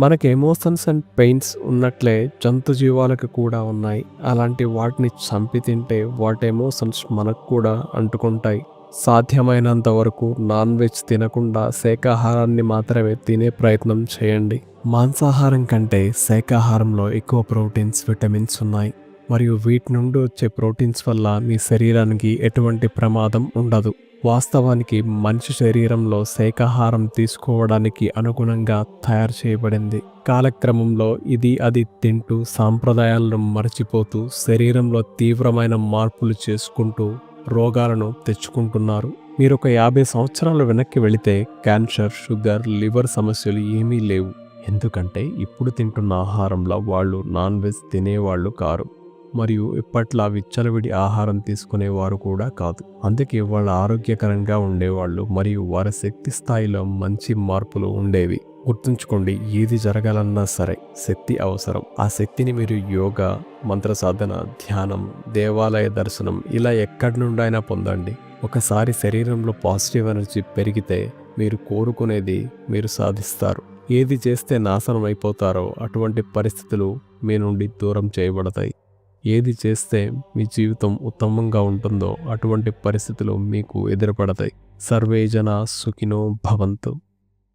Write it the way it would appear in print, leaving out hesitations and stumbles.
మనకి emotions and pains ఉన్నట్లే జంతు జీవాలకు కూడా ఉన్నాయి. అలాంటి వాటిని చంపి తింటే వాటి ఎమోషన్స్ మనకు కూడా అంటుకుంటాయి. సాధ్యమైనంత వరకు నాన్ వెజ్ తినకుండా శాకాహారాన్ని మాత్రమే తినే ప్రయత్నం చేయండి. మాంసాహారం కంటే శాకాహారంలో ఎక్కువ ప్రోటీన్స్, విటమిన్స్ ఉన్నాయి. మరియు వీటి నుండి వచ్చే ప్రోటీన్స్ వల్ల మీ శరీరానికి ఎటువంటి ప్రమాదం ఉండదు. వాస్తవానికి మనిషి శరీరంలో శాకాహారం తీసుకోవడానికి అనుగుణంగా తయారు చేయబడింది. కాలక్రమంలో ఇది అది తింటూ సాంప్రదాయాలను మరచిపోతూ శరీరంలో తీవ్రమైన మార్పులు చేసుకుంటూ రోగాలను తెచ్చుకుంటున్నారు. మీరు ఒక 50 సంవత్సరాలు వెనక్కి వెళితే క్యాన్సర్, షుగర్, లివర్ సమస్యలు ఏమీ లేవు. ఎందుకంటే ఇప్పుడు తింటున్న ఆహారంలో వాళ్ళు నాన్ వెజ్ తినేవాళ్ళు కారు, మరియు ఇప్పట్లా విచ్చలవిడి ఆహారం తీసుకునేవారు కూడా కాదు. అందుకే వాళ్ళు ఆరోగ్యకరంగా ఉండేవాళ్ళు మరియు వారి శక్తి స్థాయిలో మంచి మార్పులు ఉండేవి. గుర్తుంచుకోండి, ఏది జరగాలన్నా సరే శక్తి అవసరం. ఆ శక్తిని మీరు యోగా, మంత్ర సాధన, ధ్యానం, దేవాలయ దర్శనం ఇలా ఎక్కడి నుండైనా పొందండి. ఒకసారి శరీరంలో పాజిటివ్ ఎనర్జీ పెరిగితే మీరు కోరుకునేది మీరు సాధిస్తారు. ఏది చేస్తే నాశనం అయిపోతారో అటువంటి పరిస్థితులు మీ నుండి దూరం చేయబడతాయి. ఏది చేస్తే మీ జీవితం ఉత్తమంగా ఉంటుందో అటువంటి పరిస్థితులు మీకు ఎదురుపడతాయి. సర్వే జనా సుఖినో భవంతు.